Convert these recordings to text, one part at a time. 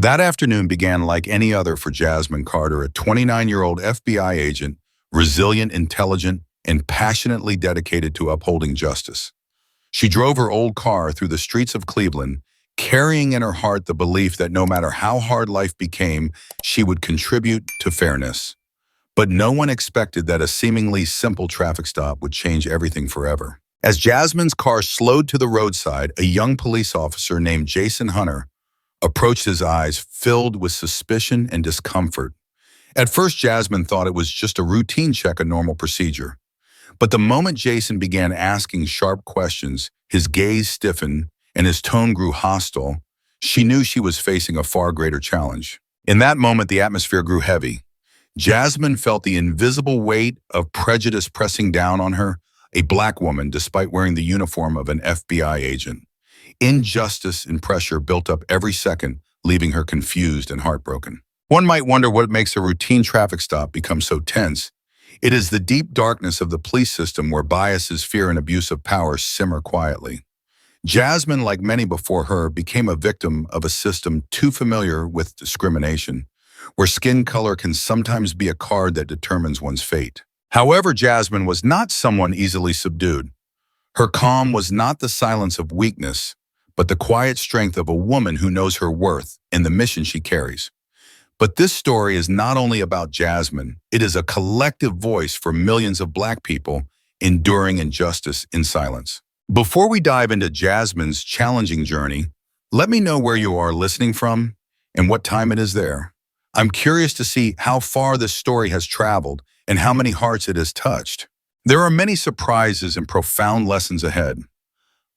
That afternoon began like any other for Jasmine Carter, a 29-year-old FBI agent, resilient, intelligent, and passionately dedicated to upholding justice. She drove her old car through the streets of Cleveland, carrying in her heart the belief that no matter how hard life became, she would contribute to fairness. But no one expected that a seemingly simple traffic stop would change everything forever. As Jasmine's car slowed to the roadside, a young police officer named Jason Hunter approached, his eyes filled with suspicion and discomfort. At first, Jasmine thought it was just a routine check, a normal procedure. But the moment Jason began asking sharp questions, his gaze stiffened and his tone grew hostile. She knew she was facing a far greater challenge. In that moment, the atmosphere grew heavy. Jasmine felt the invisible weight of prejudice pressing down on her, a black woman despite wearing the uniform of an FBI agent. Injustice and pressure built up every second, leaving her confused and heartbroken. One might wonder what makes a routine traffic stop become so tense. It is the deep darkness of the police system where biases, fear, and abuse of power simmer quietly. Jasmine, like many before her, became a victim of a system too familiar with discrimination, where skin color can sometimes be a card that determines one's fate. However, Jasmine was not someone easily subdued. Her calm was not the silence of weakness, but the quiet strength of a woman who knows her worth and the mission she carries. But this story is not only about Jasmine, it is a collective voice for millions of Black people enduring injustice in silence. Before we dive into Jasmine's challenging journey, let me know where you are listening from and what time it is there. I'm curious to see how far this story has traveled and how many hearts it has touched. There are many surprises and profound lessons ahead.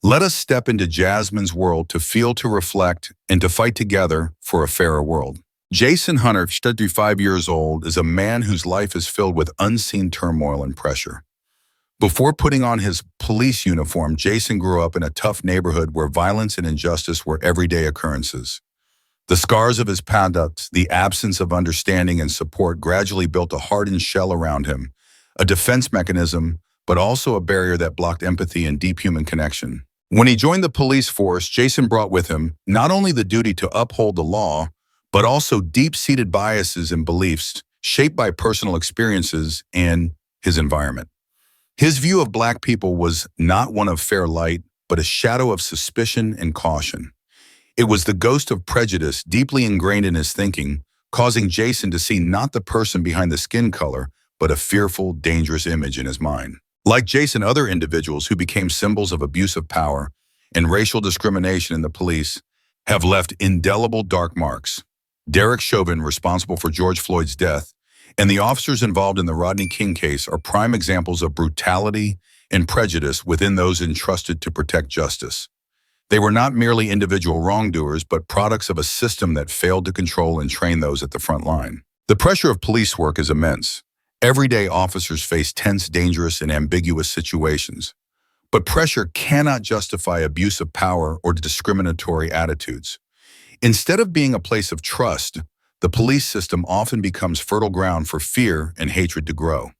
Let us step into Jasmine's world to feel, to reflect, and to fight together for a fairer world. Jason Hunter, 35 years old, is a man whose life is filled with unseen turmoil and pressure. Before putting on his police uniform, Jason grew up in a tough neighborhood where violence and injustice were everyday occurrences. The scars of his past, the absence of understanding and support, gradually built a hardened shell around him, a defense mechanism, but also a barrier that blocked empathy and deep human connection. When he joined the police force, Jason brought with him not only the duty to uphold the law, but also deep-seated biases and beliefs shaped by personal experiences and his environment. His view of Black people was not one of fair light, but a shadow of suspicion and caution. It was the ghost of prejudice deeply ingrained in his thinking, causing Jason to see not the person behind the skin color, but a fearful, dangerous image in his mind. Like Jason, other individuals who became symbols of abuse of power and racial discrimination in the police have left indelible dark marks. Derek Chauvin, responsible for George Floyd's death, and the officers involved in the Rodney King case are prime examples of brutality and prejudice within those entrusted to protect justice. They were not merely individual wrongdoers, but products of a system that failed to control and train those at the front line. The pressure of police work is immense. Every day, officers face tense, dangerous, and ambiguous situations. But pressure cannot justify abuse of power or discriminatory attitudes. Instead of being a place of trust, the police system often becomes fertile ground for fear and hatred to grow.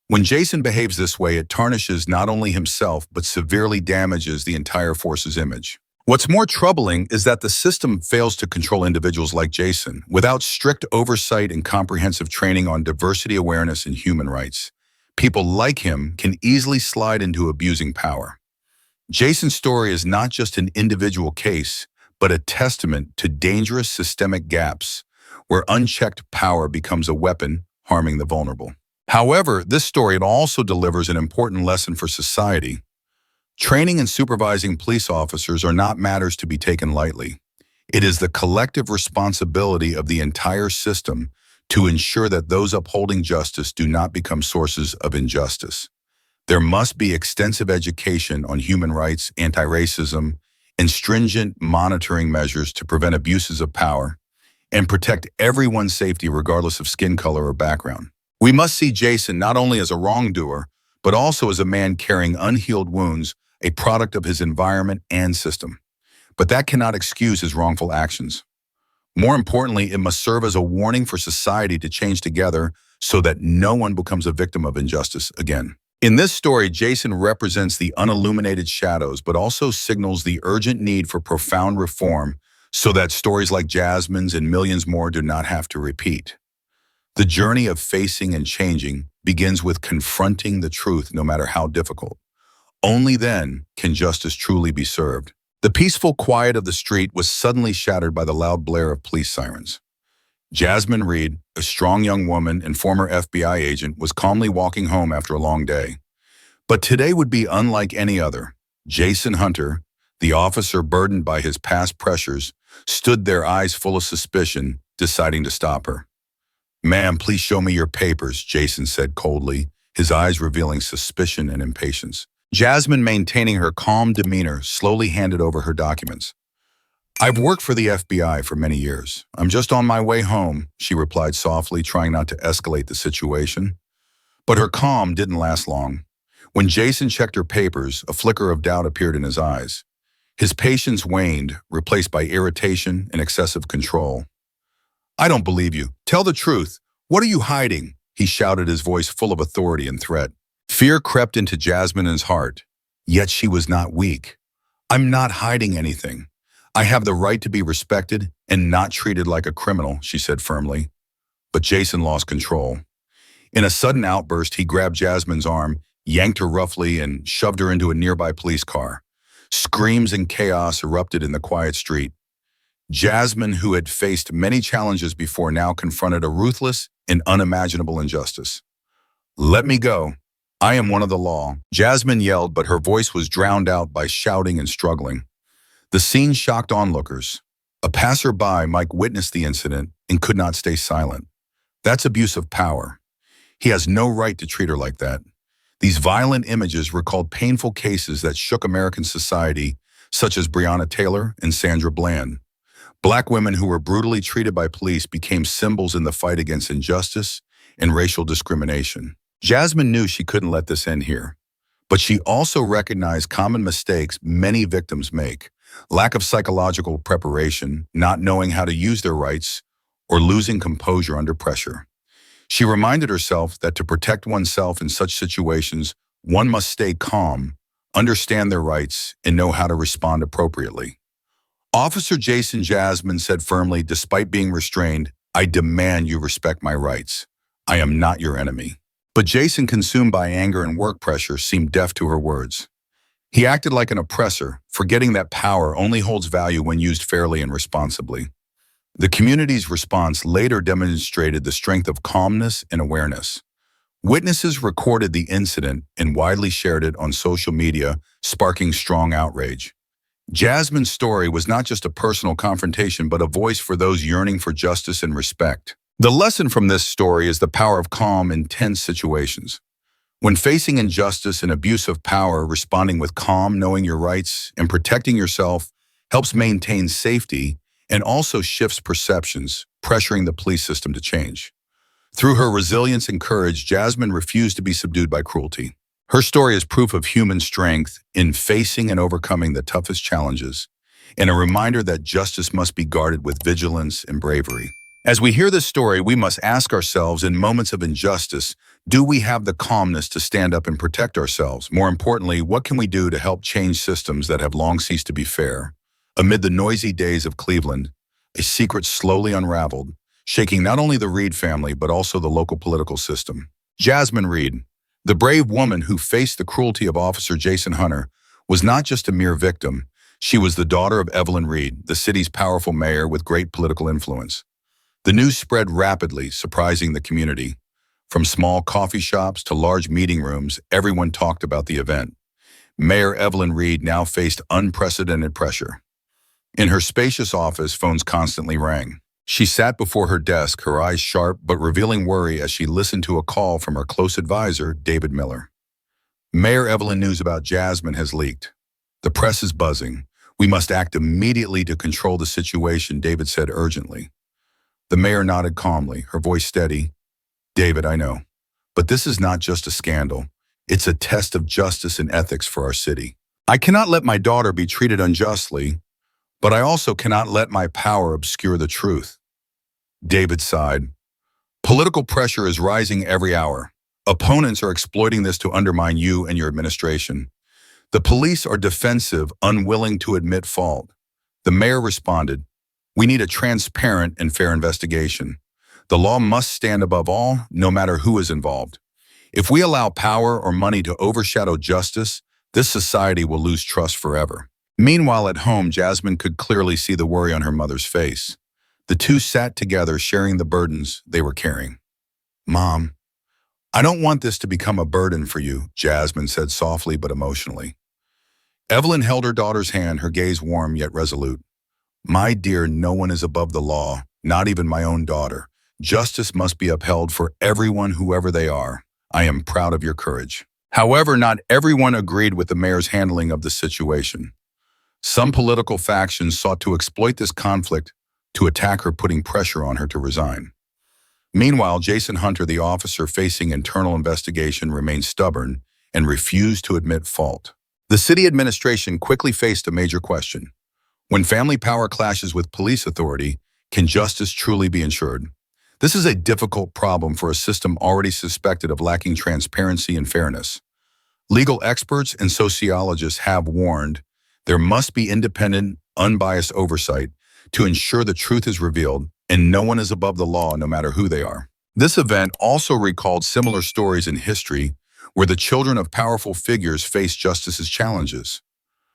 When Jason behaves this way, it tarnishes not only himself, but severely damages the entire force's image. What's more troubling is that the system fails to control individuals like Jason. Without strict oversight and comprehensive training on diversity awareness and human rights, people like him can easily slide into abusing power. Jason's story is not just an individual case, but a testament to dangerous systemic gaps where unchecked power becomes a weapon, harming the vulnerable. However, this story also delivers an important lesson for society. Training and supervising police officers are not matters to be taken lightly. It is the collective responsibility of the entire system to ensure that those upholding justice do not become sources of injustice. There must be extensive education on human rights, anti-racism, and stringent monitoring measures to prevent abuses of power and protect everyone's safety regardless of skin color or background. We must see Jason not only as a wrongdoer, but also as a man carrying unhealed wounds, a product of his environment and system. But that cannot excuse his wrongful actions. More importantly, it must serve as a warning for society to change together so that no one becomes a victim of injustice again. In this story, Jason represents the unilluminated shadows, but also signals the urgent need for profound reform so that stories like Jasmine's and millions more do not have to repeat. The journey of facing and changing begins with confronting the truth no matter how difficult. Only then can justice truly be served. The peaceful quiet of the street was suddenly shattered by the loud blare of police sirens. Jasmine Reed, a strong young woman and former FBI agent, was calmly walking home after a long day. But today would be unlike any other. Jason Hunter, the officer burdened by his past pressures, stood there, eyes full of suspicion, deciding to stop her. "Ma'am, please show me your papers," Jason said coldly, his eyes revealing suspicion and impatience. Jasmine, maintaining her calm demeanor, slowly handed over her documents. "I've worked for the FBI for many years. I'm just on my way home," she replied softly, trying not to escalate the situation. But her calm didn't last long. When Jason checked her papers, a flicker of doubt appeared in his eyes. His patience waned, replaced by irritation and excessive control. "I don't believe you. Tell the truth. What are you hiding?" he shouted, his voice full of authority and threat. Fear crept into Jasmine's heart, yet she was not weak. "I'm not hiding anything. I have the right to be respected and not treated like a criminal," she said firmly. But Jason lost control. In a sudden outburst, he grabbed Jasmine's arm, yanked her roughly, and shoved her into a nearby police car. Screams and chaos erupted in the quiet street. Jasmine, who had faced many challenges before, now confronted a ruthless and unimaginable injustice. "Let me go. I am one of the law," Jasmine yelled, but her voice was drowned out by shouting and struggling. The scene shocked onlookers. A passerby might witness the incident and could not stay silent. That's abuse of power. He has no right to treat her like that. These violent images recalled painful cases that shook American society, such as Breonna Taylor and Sandra Bland. Black women who were brutally treated by police became symbols in the fight against injustice and racial discrimination. Jasmine knew she couldn't let this end here, but she also recognized common mistakes many victims make: lack of psychological preparation, not knowing how to use their rights, or losing composure under pressure. She reminded herself that to protect oneself in such situations, one must stay calm, understand their rights, and know how to respond appropriately. Officer Jason, Jasmine said firmly, despite being restrained, "I demand you respect my rights. I am not your enemy." But Jason, consumed by anger and work pressure, seemed deaf to her words. He acted like an oppressor, forgetting that power only holds value when used fairly and responsibly. The community's response later demonstrated the strength of calmness and awareness. Witnesses recorded the incident and widely shared it on social media, sparking strong outrage. Jasmine's story was not just a personal confrontation, but a voice for those yearning for justice and respect. The lesson from this story is the power of calm in tense situations. When facing injustice and abuse of power, responding with calm, knowing your rights, and protecting yourself helps maintain safety and also shifts perceptions, pressuring the police system to change. Through her resilience and courage, Jasmine refused to be subdued by cruelty. Her story is proof of human strength in facing and overcoming the toughest challenges, and a reminder that justice must be guarded with vigilance and bravery. As we hear this story, we must ask ourselves, in moments of injustice, do we have the calmness to stand up and protect ourselves? More importantly, what can we do to help change systems that have long ceased to be fair? Amid the noisy days of Cleveland, a secret slowly unraveled, shaking not only the Reed family, but also the local political system. Jasmine Reed, the brave woman who faced the cruelty of Officer Jason Hunter, was not just a mere victim. She was the daughter of Evelyn Reed, the city's powerful mayor with great political influence. The news spread rapidly, surprising the community. From small coffee shops to large meeting rooms, everyone talked about the event. Mayor Evelyn Reed now faced unprecedented pressure. In her spacious office, phones constantly rang. She sat before her desk, her eyes sharp but revealing worry as she listened to a call from her close advisor, David Miller. "Mayor Evelyn, news about Jasmine has leaked. The press is buzzing. We must act immediately to control the situation," David said urgently. The mayor nodded calmly, her voice steady. "David, I know. But this is not just a scandal. It's a test of justice and ethics for our city. I cannot let my daughter be treated unjustly, but I also cannot let my power obscure the truth." David sighed. "Political pressure is rising every hour. Opponents are exploiting this to undermine you and your administration. The police are defensive, unwilling to admit fault." The mayor responded, We need a transparent and fair investigation. The law must stand above all, no matter who is involved. If we allow power or money to overshadow justice, this society will lose trust forever. Meanwhile, at home, Jasmine could clearly see the worry on her mother's face. The two sat together, sharing the burdens they were carrying. "Mom, I don't want this to become a burden for you," Jasmine said softly but emotionally. Evelyn held her daughter's hand, her gaze warm yet resolute. "My dear, no one is above the law, not even my own daughter. Justice must be upheld for everyone, whoever they are. I am proud of your courage." However, not everyone agreed with the mayor's handling of the situation. Some political factions sought to exploit this conflict to attack her, putting pressure on her to resign. Meanwhile, Jason Hunter, the officer facing internal investigation, remained stubborn and refused to admit fault. The city administration quickly faced a major question. When family power clashes with police authority, can justice truly be ensured? This is a difficult problem for a system already suspected of lacking transparency and fairness. Legal experts and sociologists have warned there must be independent, unbiased oversight to ensure the truth is revealed, and no one is above the law, no matter who they are. This event also recalled similar stories in history where the children of powerful figures face justice's challenges.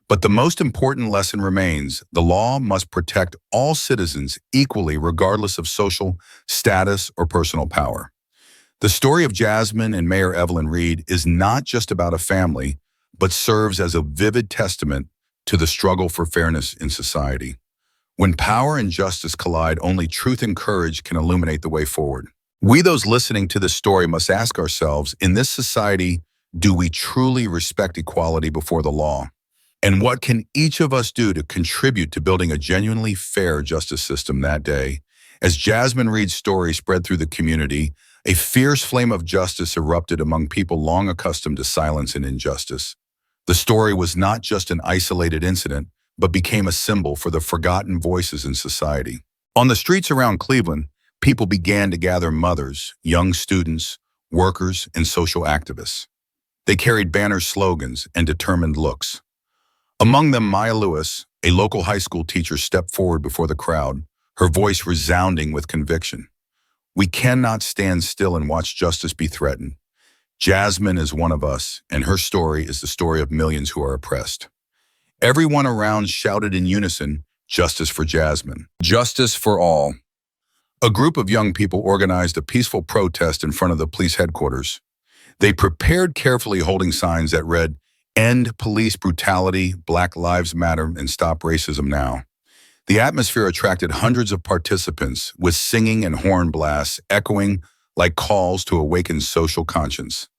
But the most important lesson remains: the law must protect all citizens equally, regardless of social status or personal power. The story of Jasmine and Mayor Evelyn Reed is not just about a family, but serves as a vivid testament to the struggle for fairness in society. When power and justice collide, only truth and courage can illuminate the way forward. We, those listening to this story, must ask ourselves, in this society, do we truly respect equality before the law? And what can each of us do to contribute to building a genuinely fair justice system that day? As Jasmine Reed's story spread through the community, a fierce flame of justice erupted among people long accustomed to silence and injustice. The story was not just an isolated incident, but became a symbol for the forgotten voices in society. On the streets around Cleveland, people began to gather: mothers, young students, workers, and social activists. They carried banners, slogans, and determined looks. Among them, Maya Lewis, a local high school teacher, stepped forward before the crowd, her voice resounding with conviction. "We cannot stand still and watch justice be threatened. Jasmine is one of us, and her story is the story of millions who are oppressed." Everyone around shouted in unison, "Justice for Jasmine. Justice for all." A group of young people organized a peaceful protest in front of the police headquarters. They prepared carefully, holding signs that read, "End police brutality, Black Lives Matter, and Stop Racism Now." The atmosphere attracted hundreds of participants, with singing and horn blasts echoing like calls to awaken social conscience.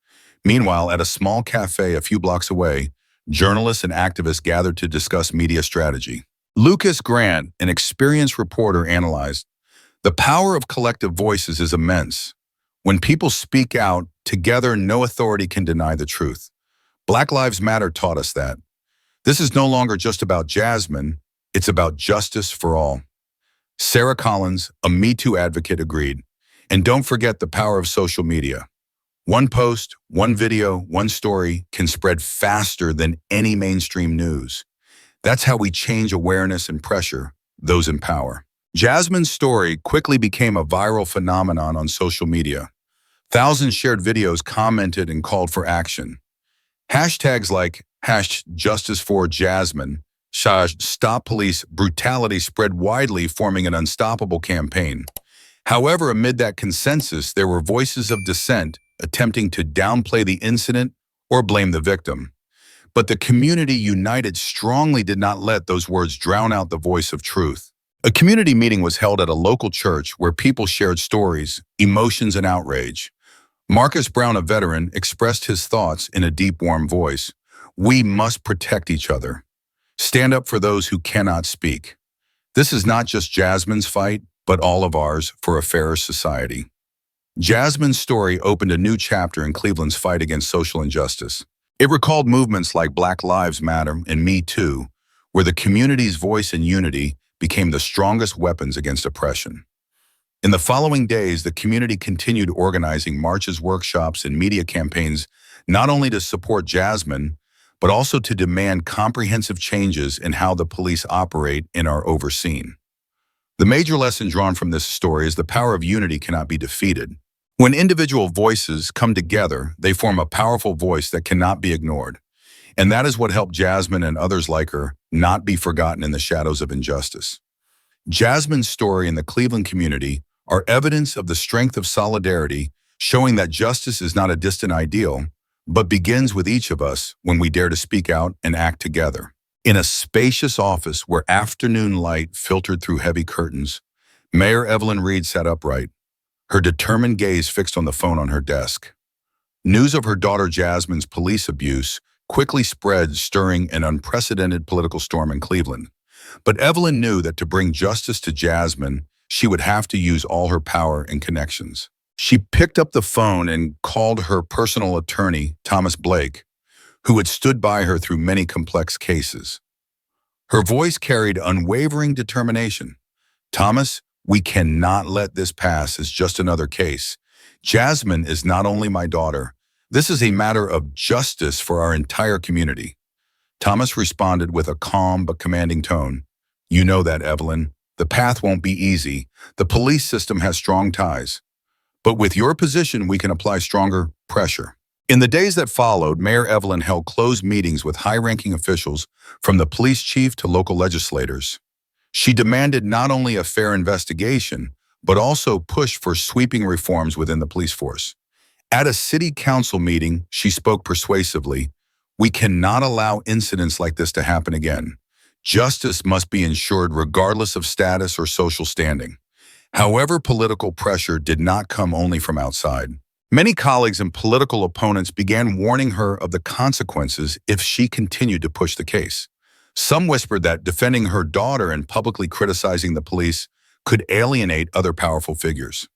Meanwhile, at a small cafe a few blocks away, journalists and activists gathered to discuss media strategy. Lucas Grant, an experienced reporter, analyzed, "The power of collective voices is immense. When people speak out together, no authority can deny the truth. Black Lives Matter taught us that. This is no longer just about Jasmine, it's about justice for all." Sarah Collins, a Me Too advocate, agreed. "And don't forget the power of social media. One post, one video, one story can spread faster than any mainstream news. That's how we change awareness and pressure those in power." Jasmine's story quickly became a viral phenomenon on social media. Thousands shared videos, commented, and called for action. Hashtags like #JusticeForJasmine, #Stop Police Brutality spread widely, forming an unstoppable campaign. However, amid that consensus, there were voices of dissent attempting to downplay the incident or blame the victim. But the community, united strongly, did not let those words drown out the voice of truth. A community meeting was held at a local church where people shared stories, emotions, and outrage. Marcus Brown, a veteran, expressed his thoughts in a deep, warm voice. "We must protect each other. Stand up for those who cannot speak. This is not just Jasmine's fight, but all of ours for a fairer society." Jasmine's story opened a new chapter in Cleveland's fight against social injustice. It recalled movements like Black Lives Matter and Me Too, where the community's voice and unity became the strongest weapons against oppression. In the following days, the community continued organizing marches, workshops, and media campaigns, not only to support Jasmine, but also to demand comprehensive changes in how the police operate and are overseen. The major lesson drawn from this story is the power of unity cannot be defeated. When individual voices come together, they form a powerful voice that cannot be ignored. And that is what helped Jasmine and others like her not be forgotten in the shadows of injustice. Jasmine's story and the Cleveland community are evidence of the strength of solidarity, showing that justice is not a distant ideal, but begins with each of us when we dare to speak out and act together. In a spacious office where afternoon light filtered through heavy curtains, Mayor Evelyn Reed sat upright, her determined gaze fixed on the phone on her desk. News of her daughter Jasmine's police abuse quickly spread, stirring an unprecedented political storm in Cleveland. But Evelyn knew that to bring justice to Jasmine, she would have to use all her power and connections. She picked up the phone and called her personal attorney, Thomas Blake, who had stood by her through many complex cases. Her voice carried unwavering determination. "Thomas, we cannot let this pass as just another case. Jasmine is not only my daughter. This is a matter of justice for our entire community." Thomas responded with a calm but commanding tone. "You know that, Evelyn. The path won't be easy. The police system has strong ties. But with your position, we can apply stronger pressure." In the days that followed, Mayor Evelyn held closed meetings with high-ranking officials from the police chief to local legislators. She demanded not only a fair investigation, but also pushed for sweeping reforms within the police force. At a city council meeting, she spoke persuasively. "We cannot allow incidents like this to happen again. Justice must be ensured regardless of status or social standing." However, political pressure did not come only from outside. Many colleagues and political opponents began warning her of the consequences if she continued to push the case. Some whispered that defending her daughter and publicly criticizing the police could alienate other powerful figures.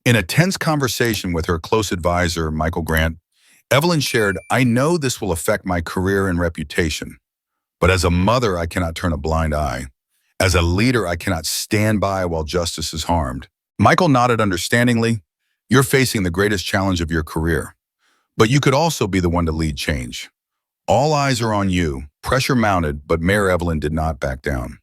In a tense conversation with her close advisor, Michael Grant, Evelyn shared, "I know this will affect my career and reputation, but as a mother, I cannot turn a blind eye. As a leader, I cannot stand by while justice is harmed." Michael nodded understandingly. "You're facing the greatest challenge of your career, but you could also be the one to lead change. All eyes are on you." Pressure mounted, but Mayor Evelyn did not back down.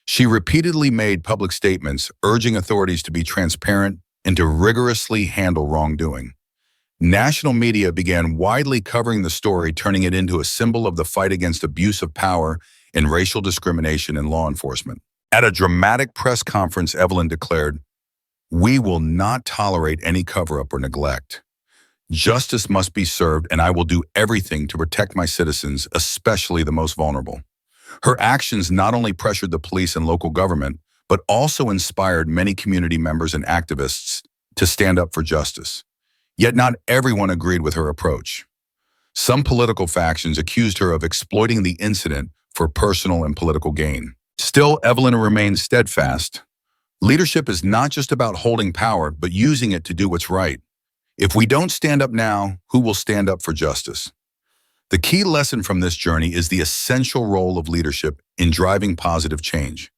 She repeatedly made public statements urging authorities to be transparent and to rigorously handle wrongdoing. National media began widely covering the story, turning it into a symbol of the fight against abuse of power and racial discrimination in law enforcement. At a dramatic press conference, Evelyn declared, "We will not tolerate any cover-up or neglect. Justice must be served, and I will do everything to protect my citizens, especially the most vulnerable." Her actions not only pressured the police and local government, but also inspired many community members and activists to stand up for justice. Yet not everyone agreed with her approach. Some political factions accused her of exploiting the incident for personal and political gain. Still, Evelyn remained steadfast. Leadership is not just about holding power, but using it to do what's right. If we don't stand up now, who will stand up for justice? The key lesson from this journey is the essential role of leadership in driving positive change.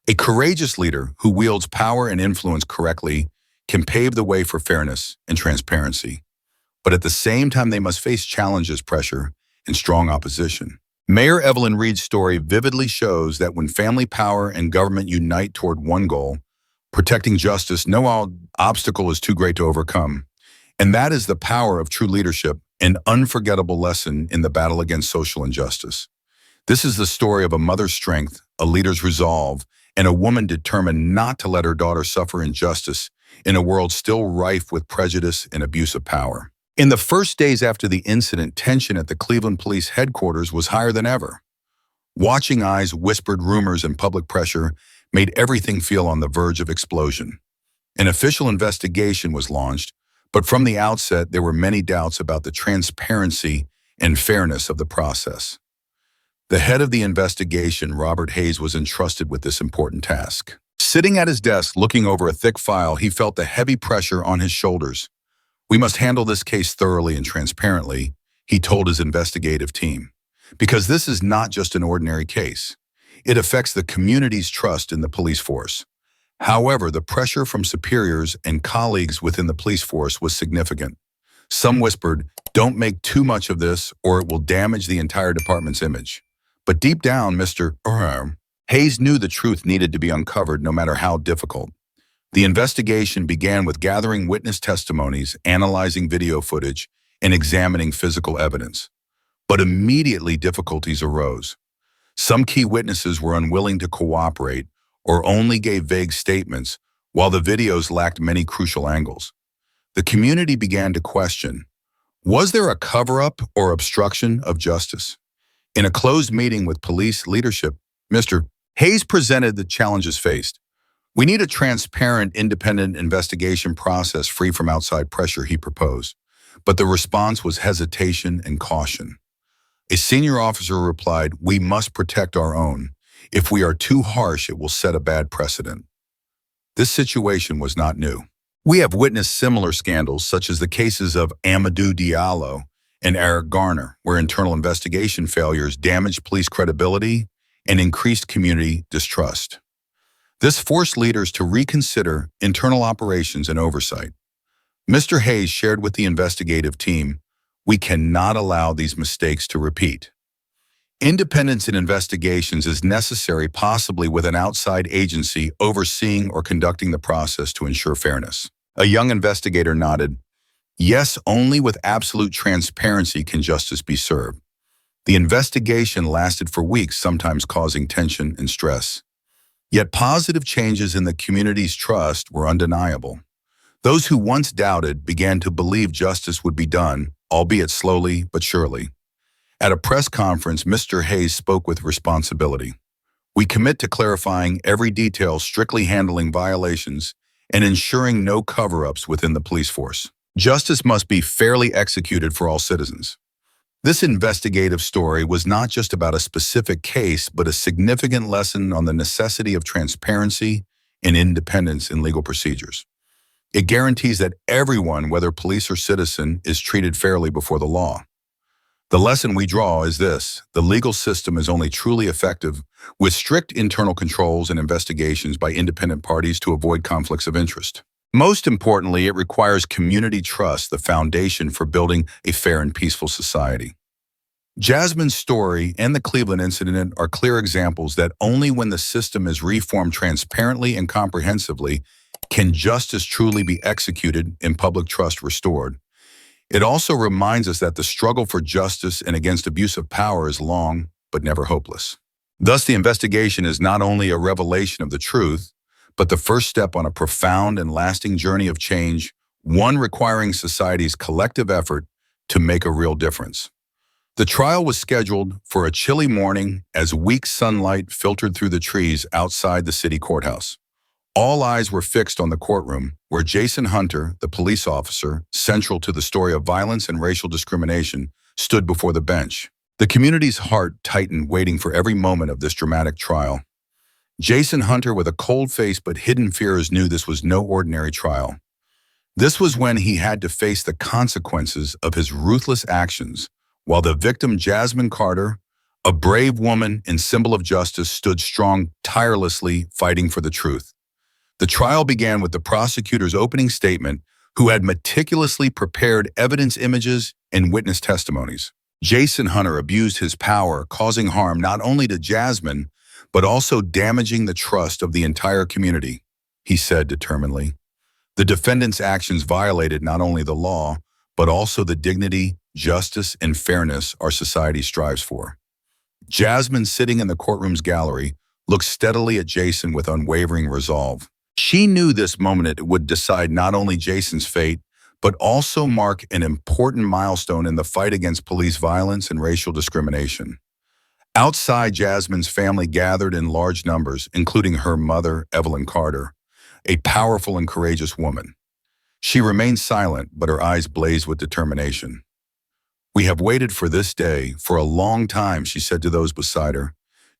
A courageous leader who wields power and influence correctly can pave the way for fairness and transparency. But at the same time, they must face challenges, pressure, and strong opposition. Mayor Evelyn Reed's story vividly shows that when family power and government unite toward one goal, protecting justice, no obstacle is too great to overcome. And that is the power of true leadership, an unforgettable lesson in the battle against social injustice. This is the story of a mother's strength, a leader's resolve, and a woman determined not to let her daughter suffer injustice in a world still rife with prejudice and abuse of power. In the first days after the incident, tension at the Cleveland Police headquarters was higher than ever. Watching eyes, whispered rumors, and public pressure made everything feel on the verge of explosion. An official investigation was launched, but from the outset, there were many doubts about the transparency and fairness of the process. The head of the investigation, Robert Hayes, was entrusted with this important task. Sitting at his desk, looking over a thick file, he felt the heavy pressure on his shoulders. "We must handle this case thoroughly and transparently," he told his investigative team, "because this is not just an ordinary case. It affects the community's trust in the police force." However, the pressure from superiors and colleagues within the police force was significant. Some whispered, "Don't make too much of this or it will damage the entire department's image." But deep down, Mr. Hayes knew the truth needed to be uncovered no matter how difficult. The investigation began with gathering witness testimonies, analyzing video footage, and examining physical evidence. But immediately difficulties arose. Some key witnesses were unwilling to cooperate or only gave vague statements, while the videos lacked many crucial angles. The community began to question, was there a cover-up or obstruction of justice? In a closed meeting with police leadership, Mr. Hayes presented the challenges faced. We need a transparent, independent investigation process free from outside pressure, he proposed. But the response was hesitation and caution. A senior officer replied, we must protect our own. If we are too harsh, it will set a bad precedent. This situation was not new. We have witnessed similar scandals, such as the cases of Amadou Diallo and Eric Garner, where internal investigation failures damaged police credibility and increased community distrust. This forced leaders to reconsider internal operations and oversight. Mr. Hayes shared with the investigative team, we cannot allow these mistakes to repeat. Independence in investigations is necessary, possibly with an outside agency overseeing or conducting the process to ensure fairness. A young investigator nodded, yes, only with absolute transparency can justice be served. The investigation lasted for weeks, sometimes causing tension and stress. Yet positive changes in the community's trust were undeniable. Those who once doubted began to believe justice would be done, albeit slowly but surely. At a press conference, Mr. Hayes spoke with responsibility. We commit to clarifying every detail, strictly handling violations, and ensuring no cover-ups within the police force. Justice must be fairly executed for all citizens. This investigative story was not just about a specific case, but a significant lesson on the necessity of transparency and independence in legal procedures. It guarantees that everyone, whether police or citizen, is treated fairly before the law. The lesson we draw is this: the legal system is only truly effective with strict internal controls and investigations by independent parties to avoid conflicts of interest. Most importantly, it requires community trust, the foundation for building a fair and peaceful society. Jasmine's story and the Cleveland incident are clear examples that only when the system is reformed transparently and comprehensively can justice truly be executed and public trust restored. It also reminds us that the struggle for justice and against abuse of power is long, but never hopeless. Thus, the investigation is not only a revelation of the truth, but the first step on a profound and lasting journey of change, one requiring society's collective effort to make a real difference. The trial was scheduled for a chilly morning as weak sunlight filtered through the trees outside the city courthouse. All eyes were fixed on the courtroom, where Jason Hunter, the police officer central to the story of violence and racial discrimination, stood before the bench. The community's heart tightened, waiting for every moment of this dramatic trial. Jason Hunter, with a cold face but hidden fears, knew this was no ordinary trial. This was when he had to face the consequences of his ruthless actions, while the victim, Jasmine Carter, a brave woman and symbol of justice, stood strong, tirelessly fighting for the truth. The trial began with the prosecutor's opening statement, who had meticulously prepared evidence images and witness testimonies. Jason Hunter abused his power, causing harm not only to Jasmine, but also damaging the trust of the entire community, he said determinedly. The defendant's actions violated not only the law, but also the dignity, justice, and fairness our society strives for. Jasmine, sitting in the courtroom's gallery, looked steadily at Jason with unwavering resolve. She knew this moment would decide not only Jason's fate, but also mark an important milestone in the fight against police violence and racial discrimination. Outside, Jasmine's family gathered in large numbers, including her mother, Evelyn Carter, a powerful and courageous woman. She remained silent, but her eyes blazed with determination. We have waited for this day for a long time, she said to those beside her.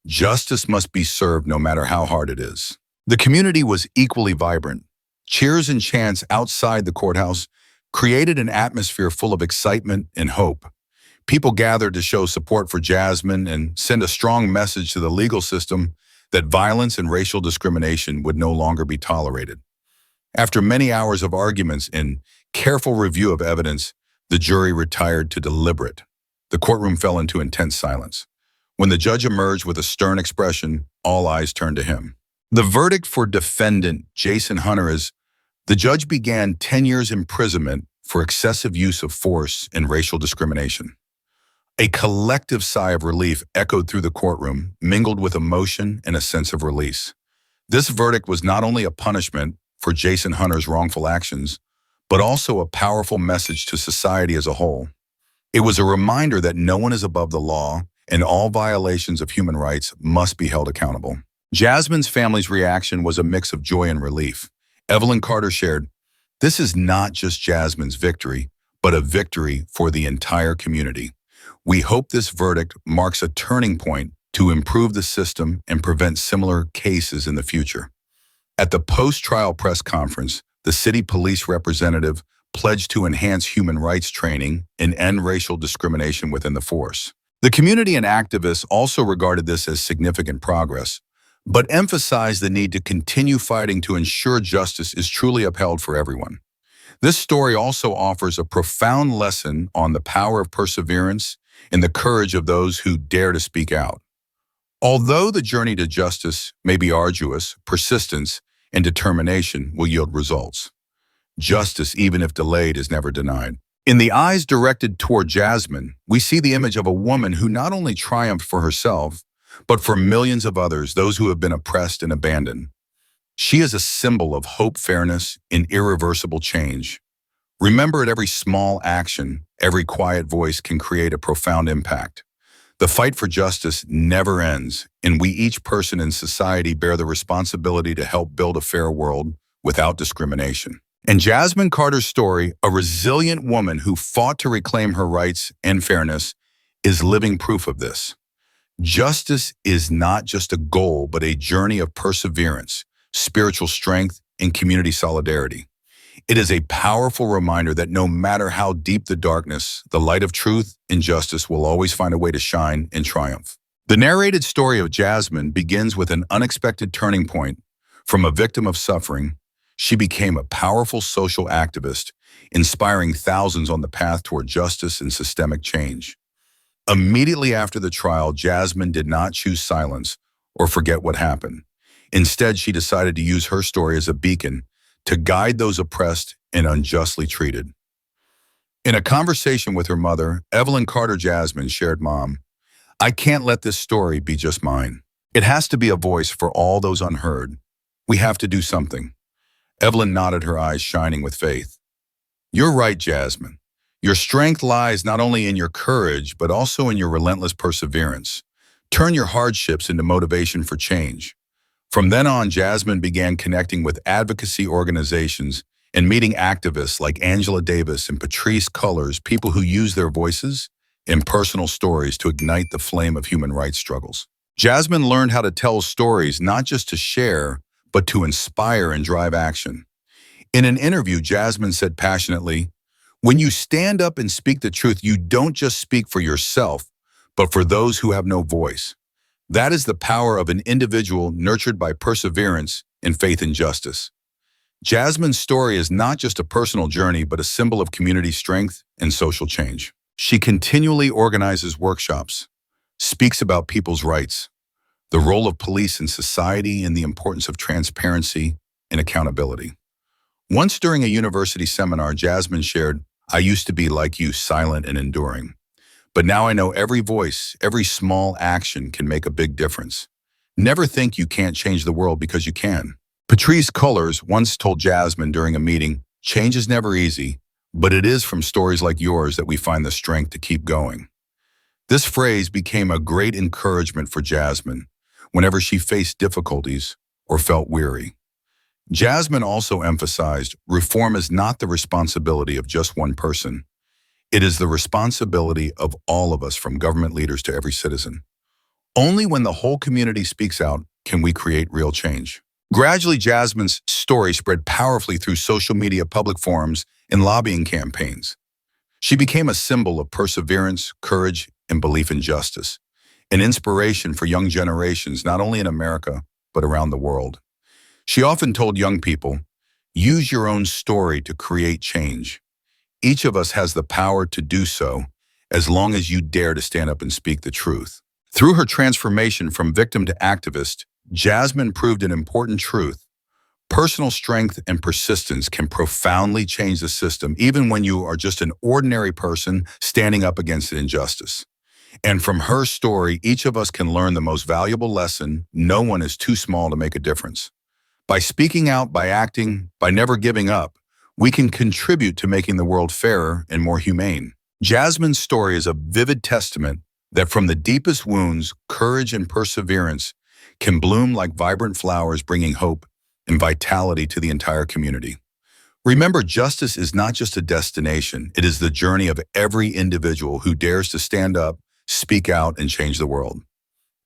Justice must be served no matter how hard it is. The community was equally vibrant. Cheers and chants outside the courthouse created an atmosphere full of excitement and hope. People gathered to show support for Jasmine and send a strong message to the legal system that violence and racial discrimination would no longer be tolerated. After many hours of arguments and careful review of evidence, the jury retired to deliberate. The courtroom fell into intense silence. When the judge emerged with a stern expression, all eyes turned to him. The verdict for defendant Jason Hunter is the judge began 10 years imprisonment for excessive use of force and racial discrimination. A collective sigh of relief echoed through the courtroom, mingled with emotion and a sense of release. This verdict was not only a punishment for Jason Hunter's wrongful actions, but also a powerful message to society as a whole. It was a reminder that no one is above the law and all violations of human rights must be held accountable. Jasmine's family's reaction was a mix of joy and relief. Evelyn Carter shared, "This is not just Jasmine's victory, but a victory for the entire community. We hope this verdict marks a turning point to improve the system and prevent similar cases in the future." At the post-trial press conference, the city police representative pledged to enhance human rights training and end racial discrimination within the force. The community and activists also regarded this as significant progress, but emphasized the need to continue fighting to ensure justice is truly upheld for everyone. This story also offers a profound lesson on the power of perseverance and the courage of those who dare to speak out. Although the journey to justice may be arduous, persistence and determination will yield results. Justice, even if delayed, is never denied. In the eyes directed toward Jasmine, we see the image of a woman who not only triumphed for herself, but for millions of others, those who have been oppressed and abandoned. She is a symbol of hope, fairness, and irreversible change. Remember, at every small action, every quiet voice can create a profound impact. The fight for justice never ends, and we each person in society bear the responsibility to help build a fair world without discrimination. And Jasmine Carter's story, a resilient woman who fought to reclaim her rights and fairness, is living proof of this. Justice is not just a goal, but a journey of perseverance, spiritual strength, and community solidarity. It is a powerful reminder that no matter how deep the darkness, the light of truth and justice will always find a way to shine and triumph. The narrated story of Jasmine begins with an unexpected turning point. From a victim of suffering, she became a powerful social activist, inspiring thousands on the path toward justice and systemic change. Immediately after the trial, Jasmine did not choose silence or forget what happened. Instead, she decided to use her story as a beacon to guide those oppressed and unjustly treated. In a conversation with her mother, Evelyn Carter Jasmine shared, "Mom, I can't let this story be just mine. It has to be a voice for all those unheard. We have to do something." Evelyn nodded, her eyes shining with faith. "You're right, Jasmine. Your strength lies not only in your courage, but also in your relentless perseverance. Turn your hardships into motivation for change." From then on, Jasmine began connecting with advocacy organizations and meeting activists like Angela Davis and Patrisse Cullors, people who use their voices and personal stories to ignite the flame of human rights struggles. Jasmine learned how to tell stories not just to share, but to inspire and drive action. In an interview, Jasmine said passionately, "When you stand up and speak the truth, you don't just speak for yourself, but for those who have no voice. That is the power of an individual nurtured by perseverance and faith in justice." Jasmine's story is not just a personal journey, but a symbol of community strength and social change. She continually organizes workshops, speaks about people's rights, the role of police in society, and the importance of transparency and accountability. Once during a university seminar, Jasmine shared, "I used to be like you, silent and enduring. But now I know every voice, every small action can make a big difference. Never think you can't change the world, because you can." Patrisse Cullors once told Jasmine during a meeting, "Change is never easy, but it is from stories like yours that we find the strength to keep going." This phrase became a great encouragement for Jasmine whenever she faced difficulties or felt weary. Jasmine also emphasized, reform is not the responsibility of just one person. It is the responsibility of all of us, from government leaders to every citizen. Only when the whole community speaks out can we create real change. Gradually, Jasmine's story spread powerfully through social media, public forums, and lobbying campaigns. She became a symbol of perseverance, courage, and belief in justice, an inspiration for young generations, not only in America, but around the world. She often told young people, "Use your own story to create change. Each of us has the power to do so, as long as you dare to stand up and speak the truth." Through her transformation from victim to activist, Jasmine proved an important truth. Personal strength and persistence can profoundly change the system, even when you are just an ordinary person standing up against injustice. And from her story, each of us can learn the most valuable lesson: no one is too small to make a difference. By speaking out, by acting, by never giving up, we can contribute to making the world fairer and more humane. Jasmine's story is a vivid testament that from the deepest wounds, courage and perseverance can bloom like vibrant flowers, bringing hope and vitality to the entire community. Remember, justice is not just a destination, it is the journey of every individual who dares to stand up, speak out, and change the world.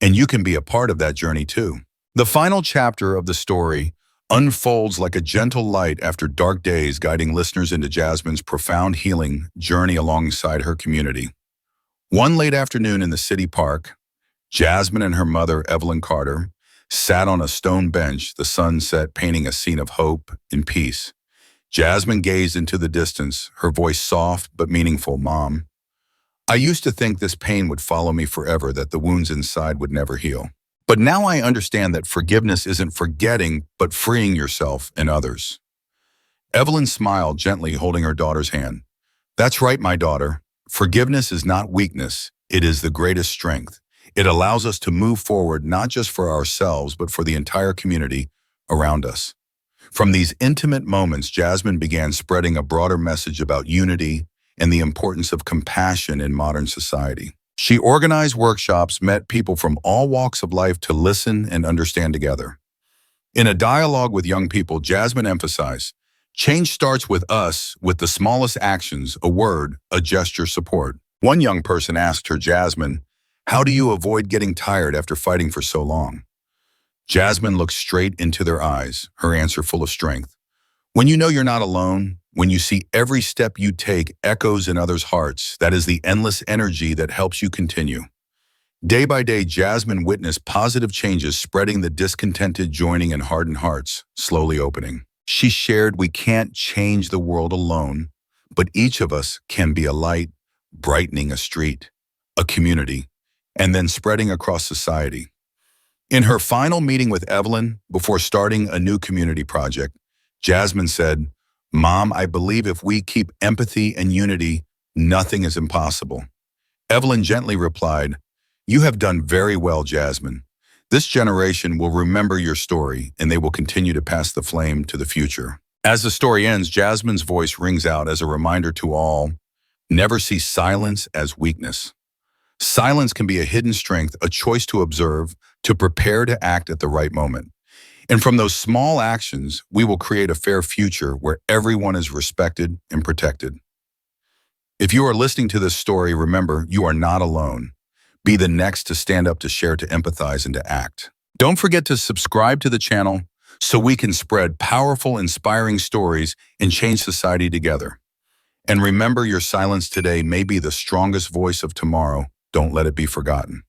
And you can be a part of that journey too. The final chapter of the story unfolds like a gentle light after dark days, guiding listeners into Jasmine's profound healing journey alongside her community. One late afternoon in the city park, Jasmine and her mother, Evelyn Carter, sat on a stone bench, the sunset painting a scene of hope and peace. Jasmine gazed into the distance, her voice soft but meaningful. "Mom, I used to think this pain would follow me forever, that the wounds inside would never heal. But now I understand that forgiveness isn't forgetting, but freeing yourself and others." Evelyn smiled gently, holding her daughter's hand. "That's right, my daughter. Forgiveness is not weakness. It is the greatest strength. It allows us to move forward, not just for ourselves, but for the entire community around us." From these intimate moments, Jasmine began spreading a broader message about unity and the importance of compassion in modern society. She organized workshops, met people from all walks of life to listen and understand together. In a dialogue with young people, Jasmine emphasized, change starts with us, with the smallest actions, a word, a gesture, support. One young person asked her, "Jasmine, how do you avoid getting tired after fighting for so long?" Jasmine looked straight into their eyes, her answer full of strength. "When you know you're not alone, when you see every step you take echoes in others' hearts, that is the endless energy that helps you continue." Day by day, Jasmine witnessed positive changes, spreading, the discontented joining and hardened hearts slowly opening. She shared, "We can't change the world alone, but each of us can be a light, brightening a street, a community, and then spreading across society." In her final meeting with Evelyn, before starting a new community project, Jasmine said, "Mom, I believe if we keep empathy and unity, nothing is impossible." Evelyn gently replied, "You have done very well, Jasmine. This generation will remember your story, and they will continue to pass the flame to the future." As the story ends, Jasmine's voice rings out as a reminder to all: never see silence as weakness. Silence can be a hidden strength, a choice to observe, to prepare to act at the right moment. And from those small actions, we will create a fair future where everyone is respected and protected. If you are listening to this story, remember, you are not alone. Be the next to stand up, to share, to empathize, and to act. Don't forget to subscribe to the channel so we can spread powerful, inspiring stories and change society together. And remember, your silence today may be the strongest voice of tomorrow. Don't let it be forgotten.